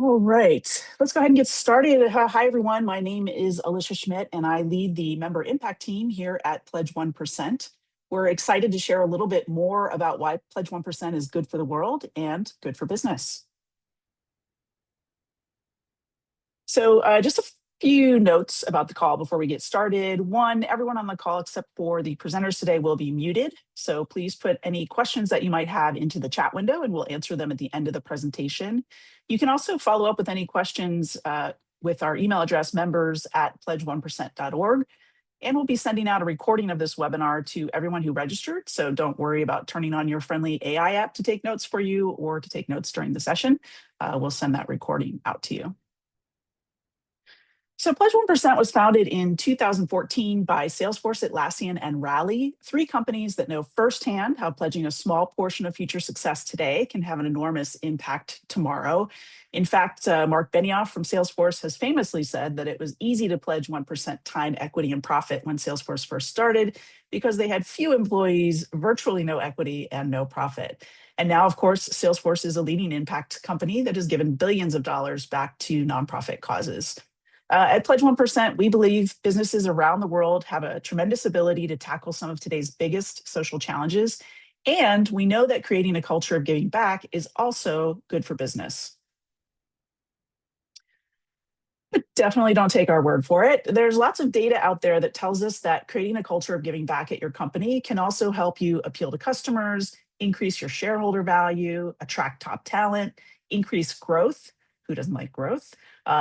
All right, let's go ahead and get started. Hi, everyone. My name is Alicia Schmidt, and I lead the member impact team here at Pledge 1%. We're excited to share a little bit more about why Pledge 1% is good for the world and good for business. So just a few notes about the call before we get started. One, everyone on the call except for the presenters today will be muted. So please put any questions that you might have into the chat window and we'll answer them at the end of the presentation. You can also follow up with any questions with our email address, members@pledge1%.org. And we'll be sending out a recording of this webinar to everyone who registered. So don't worry about turning on your friendly AI app to take notes for you or to take notes during the session. We'll send that recording out to you. So Pledge 1% was founded in 2014 by Salesforce, Atlassian, and Rally, three companies that know firsthand how pledging a small portion of future success today can have an enormous impact tomorrow. In fact, Mark Benioff from Salesforce has famously said that it was easy to pledge 1% time, equity, and profit when Salesforce first started because they had few employees, virtually no equity, and no profit. And now, of course, Salesforce is a leading impact company that has given billions of dollars back to nonprofit causes. At Pledge 1%, we believe businesses around the world have a tremendous ability to tackle some of today's biggest social challenges. And we know that creating a culture of giving back is also good for business. But definitely don't take our word for it. There's lots of data out there that tells us that creating a culture of giving back at your company can also help you appeal to customers, increase your shareholder value, attract top talent, increase growth. Who doesn't like growth?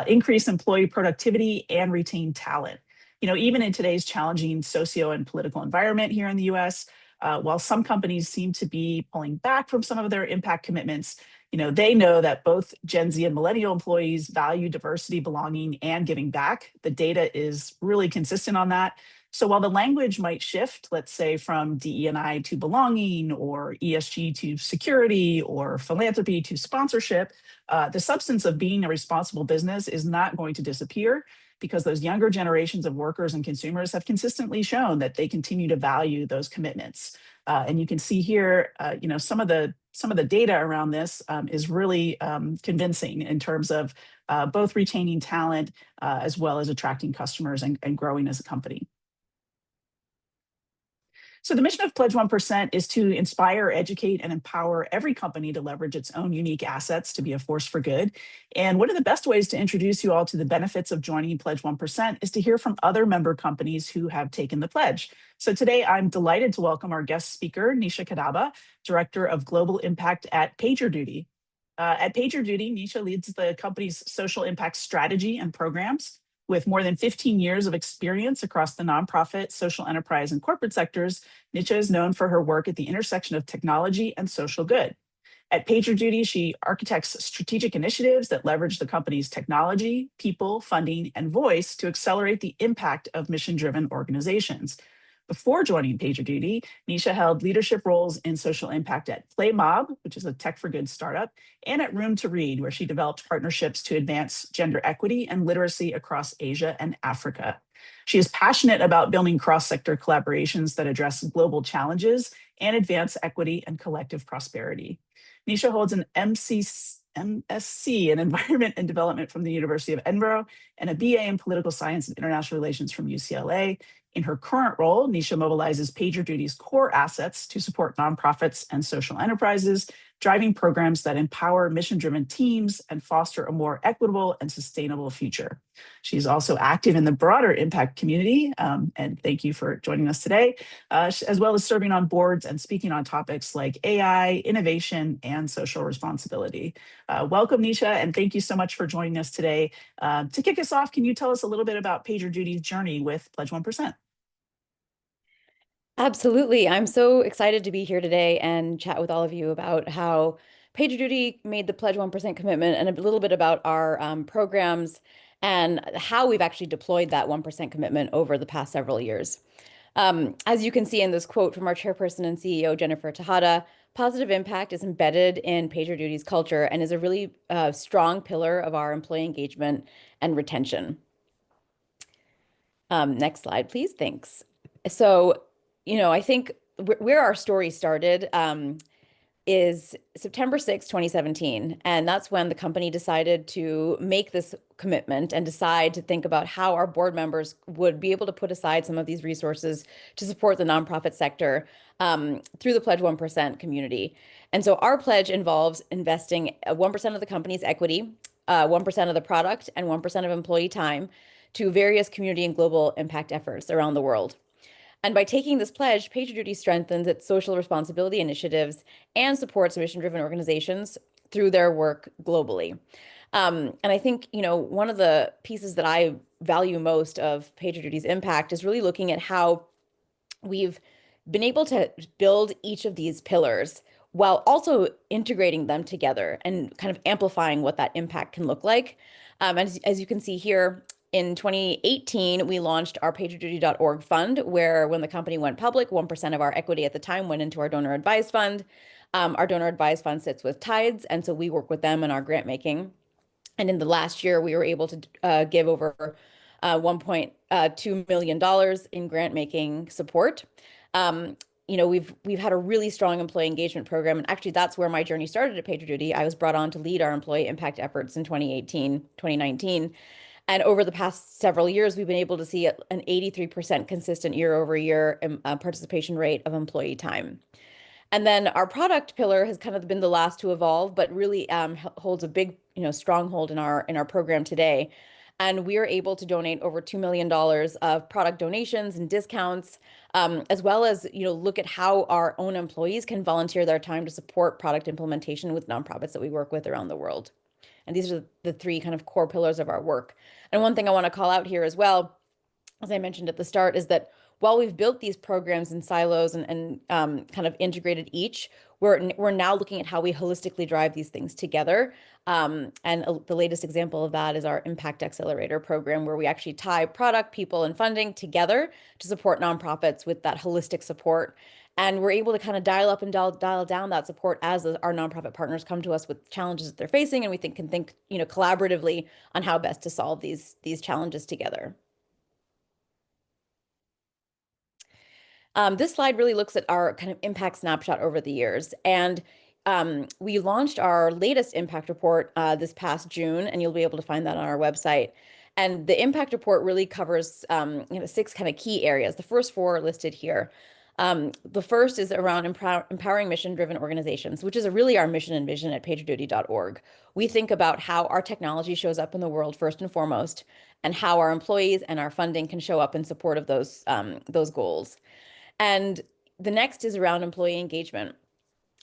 Increase employee productivity and retain talent. Even in today's challenging socio and political environment here in the US, while some companies seem to be pulling back from some of their impact commitments, they know that both Gen Z and millennial employees value diversity, belonging, and giving back. The data is really consistent on that. So while the language might shift, let's say from DE&I to belonging, or ESG to security, or philanthropy to sponsorship, the substance of being a responsible business is not going to disappear because those younger generations of workers and consumers have consistently shown that they continue to value those commitments. And you can see here, some of the data around this is really convincing in terms of both retaining talent as well as attracting customers and growing as a company. So the mission of Pledge 1% is to inspire, educate, and empower every company to leverage its own unique assets to be a force for good. And one of the best ways to introduce you all to the benefits of joining Pledge 1% is to hear from other member companies who have taken the pledge. So today I'm delighted to welcome our guest speaker, Nisha Kadaba, Director of Global Impact at PagerDuty. At PagerDuty, Nisha leads the company's social impact strategy and programs. With more than 15 years of experience across the nonprofit, social enterprise, and corporate sectors, Nisha is known for her work at the intersection of technology and social good. At PagerDuty, she architects strategic initiatives that leverage the company's technology, people, funding, and voice to accelerate the impact of mission-driven organizations. Before joining PagerDuty, Nisha held leadership roles in social impact at PlayMob, which is a tech for good startup, and at Room to Read, where she developed partnerships to advance gender equity and literacy across Asia and Africa. She is passionate about building cross-sector collaborations that address global challenges and advance equity and collective prosperity. Nisha holds an MSc in Environment and Development from the University of Edinburgh and a BA in Political Science and International Relations from UCLA. In her current role, Nisha mobilizes PagerDuty's core assets to support nonprofits and social enterprises, driving programs that empower mission-driven teams and foster a more equitable and sustainable future. She's also active in the broader impact community, and thank you for joining us today, as well as serving on boards and speaking on topics like AI, innovation, and social responsibility. Welcome, Nisha, and thank you so much for joining us today. To kick us off, can you tell us a little bit about PagerDuty's journey with Pledge 1%? Absolutely. I'm so excited to be here today and chat with all of you about how PagerDuty made the Pledge 1% commitment and a little bit about our programs and how we've actually deployed that 1% commitment over the past several years. As you can see in this quote from our chairperson and CEO, Jennifer Tejada, positive impact is embedded in PagerDuty's culture and is a really strong pillar of our employee engagement and retention. Next slide, please. Thanks. So, I think where our story started, is September 6, 2017. And that's when the company decided to make this commitment and decide to think about how our board members would be able to put aside some of these resources to support the nonprofit sector through the Pledge 1% community. And so our pledge involves investing 1% of the company's equity, 1% of the product, and 1% of employee time to various community and global impact efforts around the world. And by taking this pledge, PagerDuty strengthens its social responsibility initiatives and supports mission-driven organizations through their work globally. And I think, one of the pieces that I value most of PagerDuty's impact is really looking at how we've been able to build each of these pillars while also integrating them together and kind of amplifying what that impact can look like. As you can see here, in 2018, we launched our PagerDuty.org fund, where when the company went public, 1% of our equity at the time went into our donor advised fund. Our donor advised fund sits with Tides, and so we work with them in our grant making. And in the last year, we were able to give over $1.2 million in grant making support. We've had a really strong employee engagement program, and actually that's where my journey started at PagerDuty. I was brought on to lead our employee impact efforts in 2018, 2019. And over the past several years, we've been able to see an 83% consistent year-over-year participation rate of employee time. And then our product pillar has kind of been the last to evolve, but really holds a big, stronghold in our program today. And we are able to donate over $2 million of product donations and discounts, as well as, look at how our own employees can volunteer their time to support product implementation with nonprofits that we work with around the world. And these are the three kind of core pillars of our work. And one thing I want to call out here as well, as I mentioned at the start, is that while we've built these programs in silos and kind of integrated each, we're now looking at how we holistically drive these things together. The latest example of that is our Impact Accelerator program, where we actually tie product, people, and funding together to support nonprofits with that holistic support. And we're able to kind of dial up and dial down that support as our nonprofit partners come to us with challenges that they're facing, and we can think, collaboratively on how best to solve these challenges together. This slide really looks at our kind of impact snapshot over the years. And we launched our latest impact report this past June, and you'll be able to find that on our website. And the impact report really covers 6 kind of key areas. The first 4 are listed here. The first is around empowering mission-driven organizations, which is really our mission and vision at PagerDuty.org. We think about how our technology shows up in the world first and foremost, and how our employees and our funding can show up in support of those goals. And the next is around employee engagement.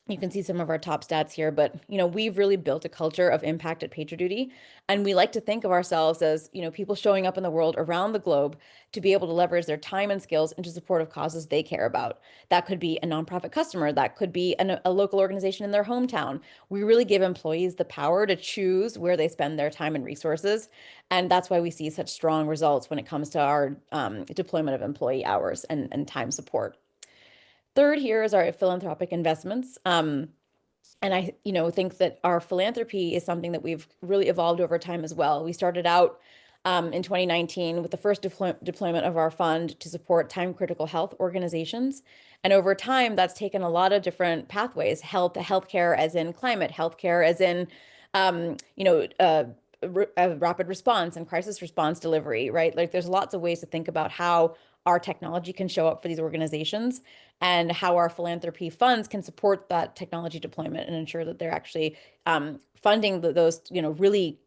You can see some of our top stats here, but we've really built a culture of impact at PagerDuty, and we like to think of ourselves as people showing up in the world around the globe to be able to leverage their time and skills into support of causes they care about. That could be a nonprofit customer, that could be a local organization in their hometown. We really give employees the power to choose where they spend their time and resources, and that's why we see such strong results when it comes to our deployment of employee hours and time support. Third here is our philanthropic investments. And I, think that our philanthropy is something that we've really evolved over time as well. We started out in 2019 with the first deployment of our fund to support time-critical health organizations. And over time, that's taken a lot of different pathways: healthcare as in climate, healthcare as in, rapid response and crisis response delivery, right? Like there's lots of ways to think about how our technology can show up for these organizations, and how our philanthropy funds can support that technology deployment and ensure that they're actually funding those, really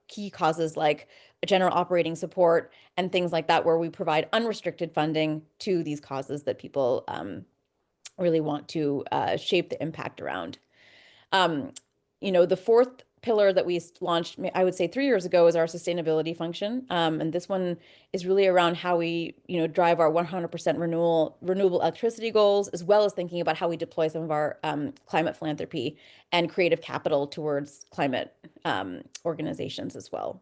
key causes like general operating support and things like that, where we provide unrestricted funding to these causes that people really want to shape the impact around. The fourth pillar that we launched, I would say 3 years ago, is our sustainability function. And this one is really around how we, drive our 100% renewable electricity goals, as well as thinking about how we deploy some of our climate philanthropy and creative capital towards climate organizations as well.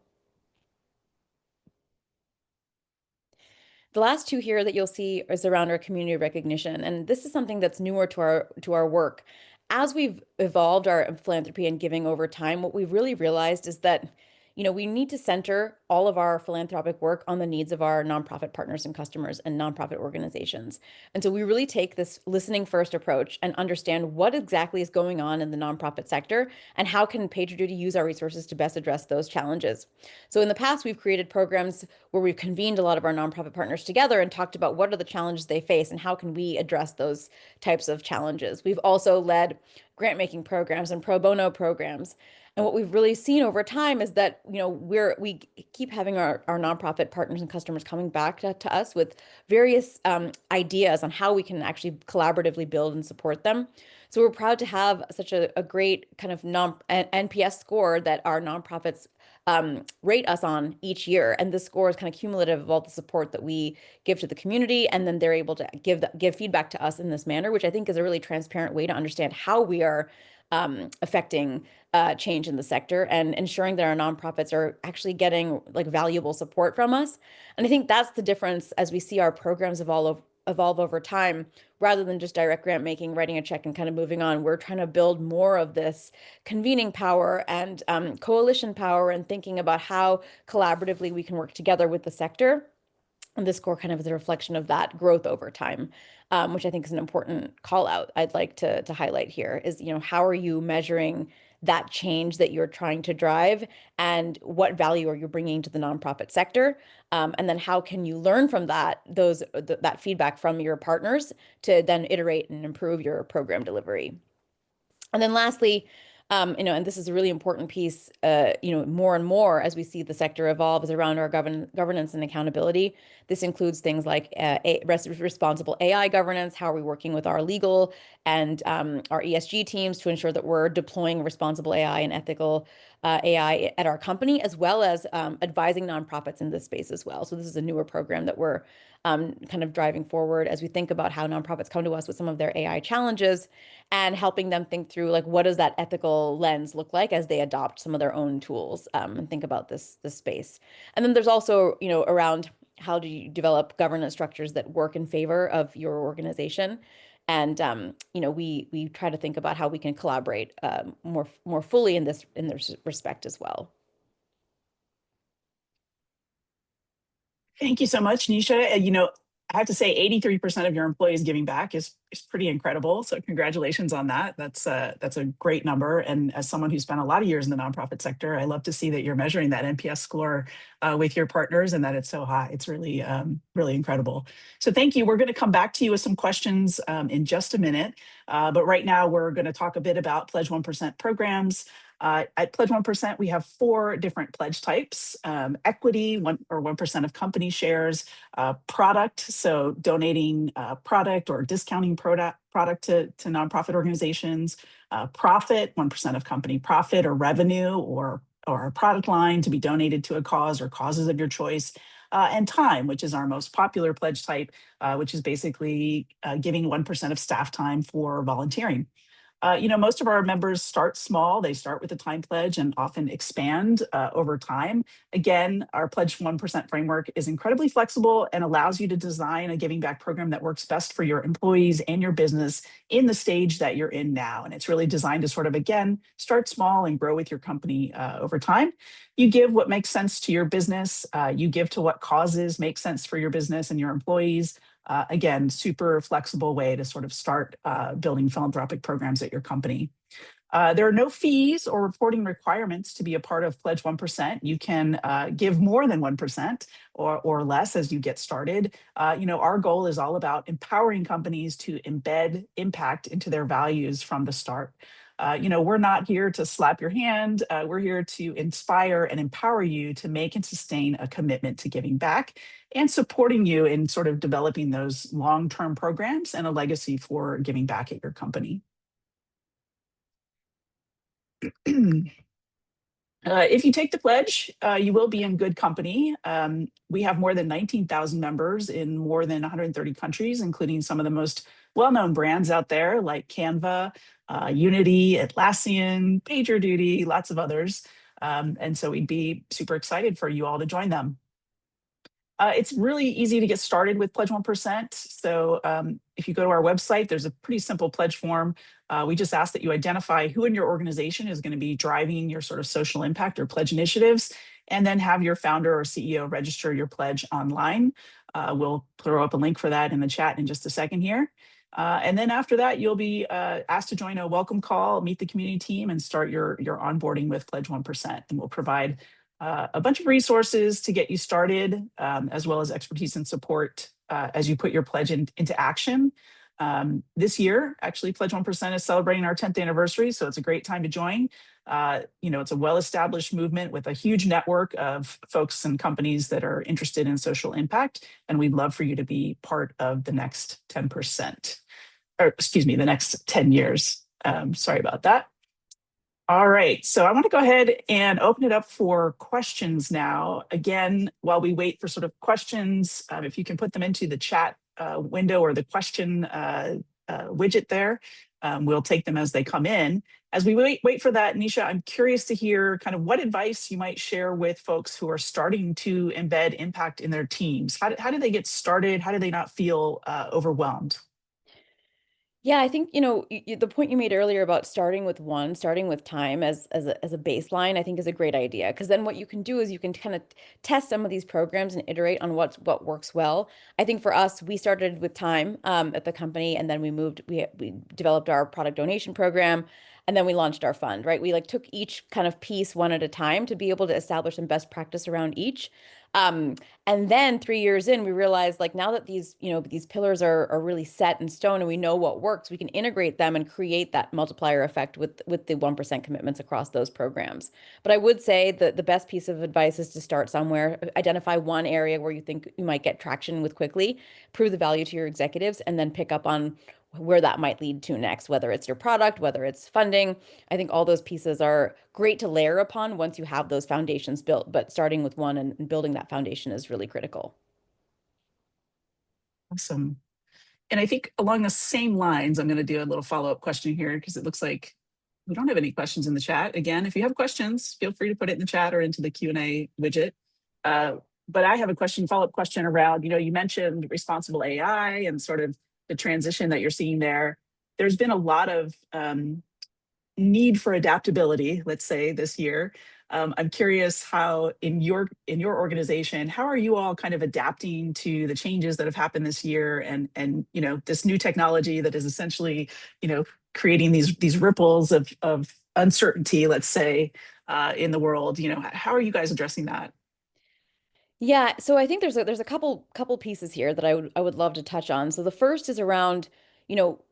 The last 2 here that you'll see is around our community recognition, and this is something that's newer to our work. As we've evolved our philanthropy and giving over time, what we've really realized is that, we need to center all of our philanthropic work on the needs of our nonprofit partners and customers and nonprofit organizations. And so we really take this listening first approach and understand what exactly is going on in the nonprofit sector and how can PagerDuty use our resources to best address those challenges. So in the past, we've created programs where we've convened a lot of our nonprofit partners together and talked about what are the challenges they face and how can we address those types of challenges. We've also led grant making programs and pro bono programs. And what we've really seen over time is that, we keep having our nonprofit partners and customers coming back to us with various ideas on how we can actually collaboratively build and support them. So we're proud to have such a great kind of NPS score that our nonprofits rate us on each year. And this score is kind of cumulative of all the support that we give to the community. And then they're able to give feedback to us in this manner, which I think is a really transparent way to understand how we are affecting change in the sector and ensuring that our nonprofits are actually getting like valuable support from us. And I think that's the difference as we see our programs evolve over time, rather than just direct grant making, writing a check and kind of moving on. We're trying to build more of this convening power and coalition power and thinking about how collaboratively we can work together with the sector. And this score kind of is a reflection of that growth over time, which I think is an important call out I'd like to highlight here is, how are you measuring that change that you're trying to drive and what value are you bringing to the nonprofit sector? And then how can you learn from that feedback from your partners to then iterate and improve your program delivery? And then lastly, and this is a really important piece, more and more as we see the sector evolve is around our governance and accountability. This includes things like responsible AI governance. How are we working with our legal and our ESG teams to ensure that we're deploying responsible AI and ethical AI at our company, as well as advising nonprofits in this space as well. So this is a newer program that we're kind of driving forward as we think about how nonprofits come to us with some of their AI challenges and helping them think through like what does that ethical lens look like as they adopt some of their own tools and think about this space. And then there's also around how do you develop governance structures that work in favor of your organization. And we try to think about how we can collaborate more fully in this respect as well. Thank you so much, Nisha. I have to say 83% of your employees giving back is pretty incredible. So congratulations on that. That's a great number. And as someone who spent a lot of years in the nonprofit sector, I love to see that you're measuring that NPS score with your partners and that it's so high. It's really, really incredible. So thank you. We're going to come back to you with some questions in just a minute. But right now we're going to talk a bit about Pledge 1% programs. At Pledge 1%, we have 4 different pledge types: equity, 1% of company shares; product, so donating product or discounting product to nonprofit organizations; profit, 1% of company profit or revenue or a product line to be donated to a cause or causes of your choice; and time, which is our most popular pledge type, which is basically giving 1% of staff time for volunteering. Most of our members start small. They start with a time pledge and often expand over time. Again, our Pledge 1% framework is incredibly flexible and allows you to design a giving back program that works best for your employees and your business in the stage that you're in now. And it's really designed to sort of, again, start small and grow with your company over time. You give what makes sense to your business. You give to what causes make sense for your business and your employees. Again, super flexible way to sort of start building philanthropic programs at your company. There are no fees or reporting requirements to be a part of Pledge 1%. You can give more than 1% or less as you get started. Our goal is all about empowering companies to embed impact into their values from the start. We're not here to slap your hand. We're here to inspire and empower you to make and sustain a commitment to giving back and supporting you in sort of developing those long-term programs and a legacy for giving back at your company. If you take the pledge, you will be in good company. We have more than 19,000 members in more than 130 countries, including some of the most well-known brands out there like Canva, Unity, Atlassian, PagerDuty, lots of others. And so we'd be super excited for you all to join them. It's really easy to get started with Pledge 1%. So if you go to our website, there's a pretty simple pledge form. We just ask that you identify who in your organization is going to be driving your sort of social impact or pledge initiatives, and then have your founder or CEO register your pledge online. We'll throw up a link for that in the chat in just a second here. And then after that, you'll be asked to join a welcome call, meet the community team, and start your onboarding with Pledge 1%. And we'll provide a bunch of resources to get you started, as well as expertise and support as you put your pledge into action. This year, actually, Pledge 1% is celebrating our 10th anniversary, so it's a great time to join. It's a well-established movement with a huge network of folks and companies that are interested in social impact, and we'd love for you to be part of the next 10%, or excuse me, the next 10 years. Sorry about that. All right, so I want to go ahead and open it up for questions now. Again, while we wait for sort of questions, if you can put them into the chat window or the question widget there, we'll take them as they come in. As we wait for that, Nisha, I'm curious to hear kind of what advice you might share with folks who are starting to embed impact in their teams. How do they get started? How do they not feel overwhelmed? Yeah, I think, the point you made earlier about starting with time as a baseline, I think is a great idea. Because then what you can do is you can kind of test some of these programs and iterate on what works well. I think for us, we started with time at the company, and then we developed our product donation program, and then we launched our fund, right? We like took each kind of piece one at a time to be able to establish some best practice around each. Um, and then 3 years in, we realized like now that these pillars are really set in stone and we know what works, we can integrate them and create that multiplier effect with the 1% commitments across those programs. But I would say that the best piece of advice is to start somewhere, identify one area where you think you might get traction with quickly, prove the value to your executives, and then pick up on where that might lead to next, whether it's your product, whether it's funding. I think all those pieces are great to layer upon once you have those foundations built, but starting with one and building that foundation is really critical. Awesome. And I think along the same lines, I'm going to do a little follow-up question here because it looks like we don't have any questions in the chat. Again, if you have questions, feel free to put it in the chat or into the Q&A widget. But I have a follow-up question around, you mentioned responsible AI and sort of the transition that you're seeing there. There's been a lot of need for adaptability, let's say, this year. I'm curious how in your organization, how are you all kind of adapting to the changes that have happened this year and this new technology that is essentially creating these ripples of uncertainty, let's say, in the world. How are you guys addressing that? Yeah, so I think there's a couple pieces here that I would love to touch on. So the first is around,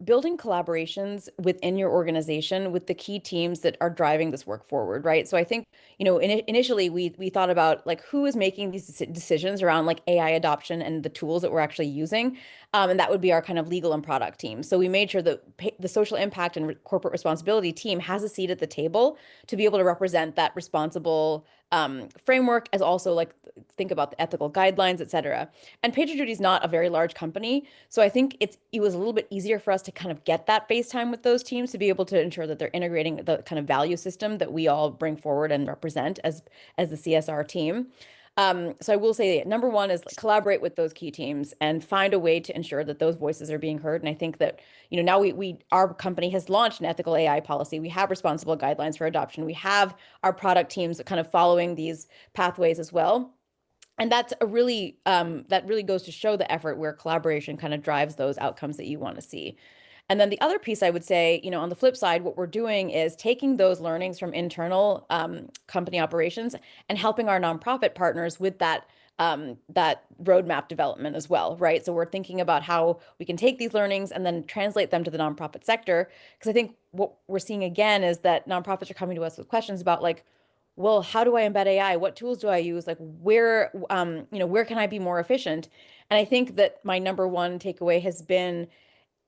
building collaborations within your organization with the key teams that are driving this work forward, right? So I think, initially we thought about like who is making these decisions around like AI adoption and the tools that we're actually using. And that would be our kind of legal and product team. So we made sure that the social impact and corporate responsibility team has a seat at the table to be able to represent that responsible framework, as also like think about the ethical guidelines, et cetera. And PagerDuty is not a very large company, so I think it was a little bit easier for us to kind of get that face time with those teams to be able to ensure that they're integrating the kind of value system that we all bring forward and represent as the CSR team. So I will say number one is like, collaborate with those key teams and find a way to ensure that those voices are being heard. And I think that, now our company has launched an ethical AI policy. We have responsible guidelines for adoption. We have our product teams kind of following these pathways as well. And that's that really goes to show the effort where collaboration kind of drives those outcomes that you want to see. And then the other piece I would say, on the flip side, what we're doing is taking those learnings from internal company operations and helping our nonprofit partners with that roadmap development as well, right? So we're thinking about how we can take these learnings and then translate them to the nonprofit sector. Because I think what we're seeing again is that nonprofits are coming to us with questions about like, well, how do I embed AI? What tools do I use? Like where can I be more efficient? And I think that my number one takeaway has been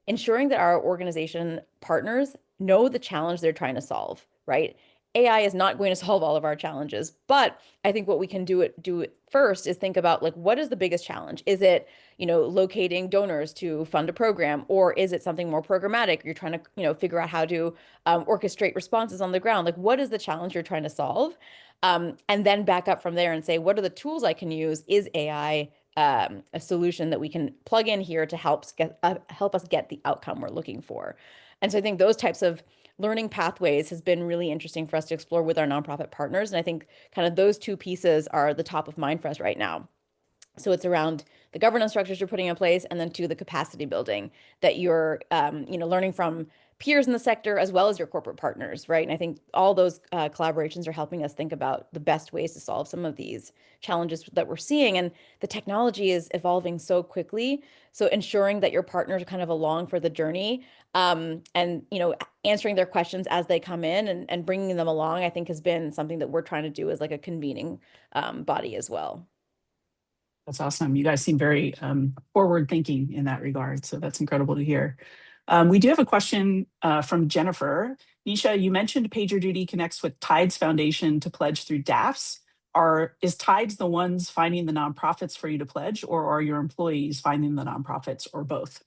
ensuring that our organization partners know the challenge they're trying to solve, right? AI is not going to solve all of our challenges, but I think what we can do it first is think about like what is the biggest challenge? Is it, locating donors to fund a program, or is it something more programmatic? You're trying to, figure out how to orchestrate responses on the ground. Like what is the challenge you're trying to solve? And then back up from there and say, what are the tools I can use? Is AI a solution that we can plug in here to help us get the outcome we're looking for. And so I think those types of learning pathways has been really interesting for us to explore with our nonprofit partners. And I think kind of those two pieces are the top of mind for us right now. So it's around the governance structures you're putting in place, and then to the capacity building that you're, learning from peers in the sector as well as your corporate partners, right? And I think all those collaborations are helping us think about the best ways to solve some of these challenges that we're seeing. And the technology is evolving so quickly, so ensuring that your partners are kind of along for the journey, and answering their questions as they come in and bringing them along, I think has been something that we're trying to do as like a convening body as well. That's awesome. You guys seem very forward thinking in that regard. So that's incredible to hear. We do have a question from Jennifer. Nisha, you mentioned PagerDuty connects with Tides Foundation to pledge through DAFs. Is Tides the ones finding the nonprofits for you to pledge, or are your employees finding the nonprofits, or both?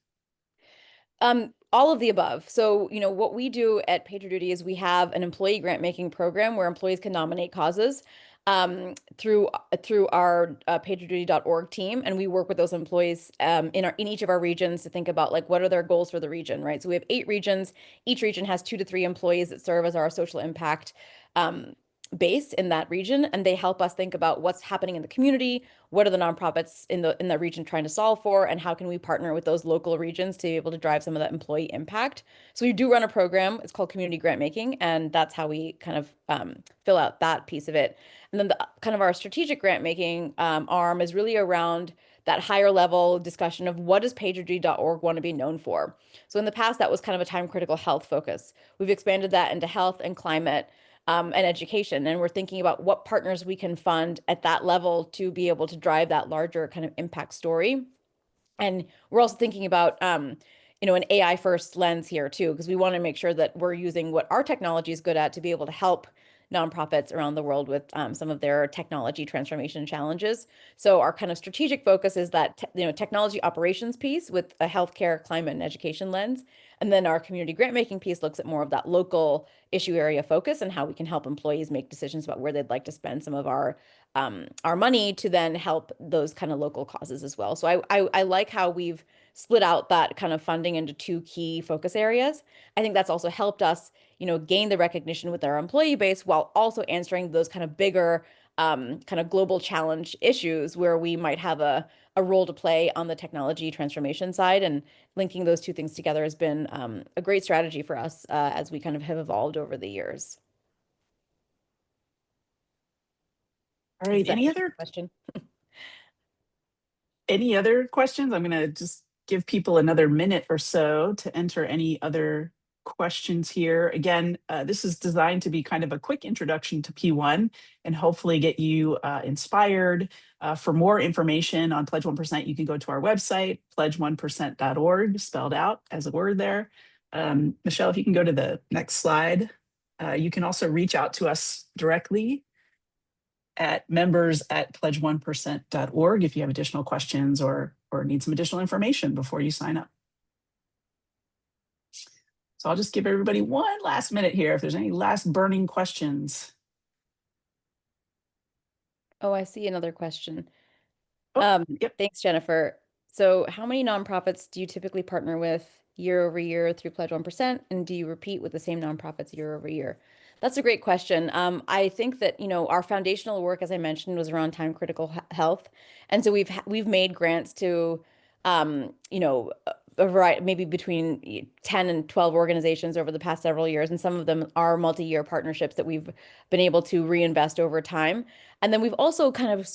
All of the above. So, what we do at PagerDuty is we have an employee grant making program where employees can nominate causes through our PagerDuty.org team, and we work with those employees in each of our regions to think about like what are their goals for the region, right? So we have 8 regions. Each region has 2 to 3 employees that serve as our social impact base in that region, and they help us think about what's happening in the community, what are the nonprofits in the region trying to solve for, and how can we partner with those local regions to be able to drive some of that employee impact. So we do run a program. It's called Community Grant Making, and that's how we kind of fill out that piece of it. And then the kind of our strategic grant making arm is really around that higher level discussion of what does PagerDuty.org want to be known for. So in the past, that was kind of a time critical health focus. We've expanded that into health and climate and education. And we're thinking about what partners we can fund at that level to be able to drive that larger kind of impact story. And we're also thinking about, an AI first lens here too, because we want to make sure that we're using what our technology is good at to be able to help nonprofits around the world with some of their technology transformation challenges. So our kind of strategic focus is that technology operations piece with a healthcare, climate, and education lens. And then our community grant making piece looks at more of that local issue area focus and how we can help employees make decisions about where they'd like to spend some of our money to then help those kind of local causes as well. So I like how we've split out that kind of funding into 2 key focus areas. I think that's also helped us, gain the recognition with our employee base while also answering those kind of bigger, kind of global challenge issues where we might have a role to play on the technology transformation side. And linking those 2 things together has been a great strategy for us as we kind of have evolved over the years. All Does right. that answer your question? Any other questions? I'm going to just give people another minute or so to enter any other questions here. Again, this is designed to be kind of a quick introduction to P1 and hopefully get you inspired. For more information on Pledge 1%, you can go to our website, pledge1percent.org, spelled out as a word there. Michelle, if you can go to the next slide. You can also reach out to us directly at members@pledge1percent.org if you have additional questions or need some additional information before you sign up. So I'll just give everybody one last minute here if there's any last burning questions. Oh, I see another question. Yep. Thanks, Jennifer. So how many nonprofits do you typically partner with year over year through Pledge 1%? And do you repeat with the same nonprofits year over year? That's a great question. I think that, our foundational work, as I mentioned, was around time critical health. And so we've made grants to, a variety, maybe between 10 and 12 organizations over the past several years. And some of them are multi-year partnerships that we've been able to reinvest over time. And then we've also kind of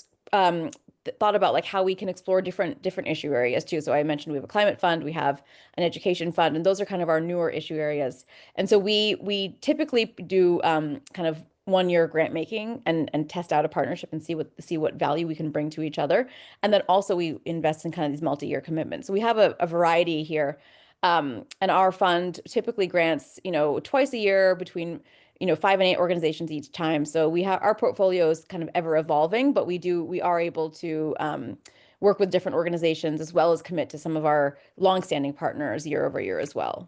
thought about like how we can explore different issue areas too. So I mentioned we have a climate fund, we have an education fund, and those are kind of our newer issue areas. And so we typically do kind of 1 year grant making and test out a partnership and see what value we can bring to each other. And then also we invest in kind of these multi-year commitments. So we have a variety here. And our fund typically grants, twice a year between 5 and 8 organizations each time. So we have our portfolio is kind of ever evolving, but we are able to work with different organizations as well as commit to some of our longstanding partners year over year as well.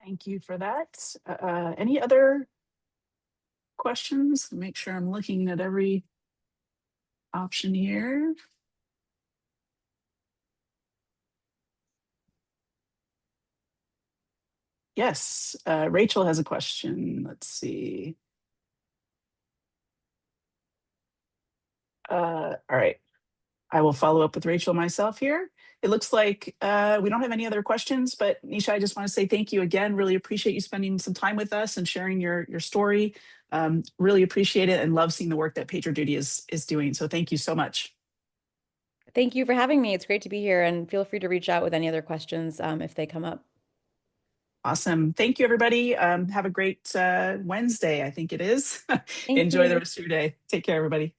Thank you for that. Any other questions? Make sure I'm looking at every option here. Yes, Rachel has a question. Let's see. All right. I will follow up with Rachel myself here. It looks like we don't have any other questions, but Nisha, I just want to say thank you again. Really appreciate you spending some time with us and sharing your story. Really appreciate it and love seeing the work that PagerDuty is doing. So thank you so much. Thank you for having me. It's great to be here, and feel free to reach out with any other questions if they come up. Awesome. Thank you, everybody. Have a great Wednesday, I think it is. Thank Enjoy the you. rest of your day. Take care, everybody.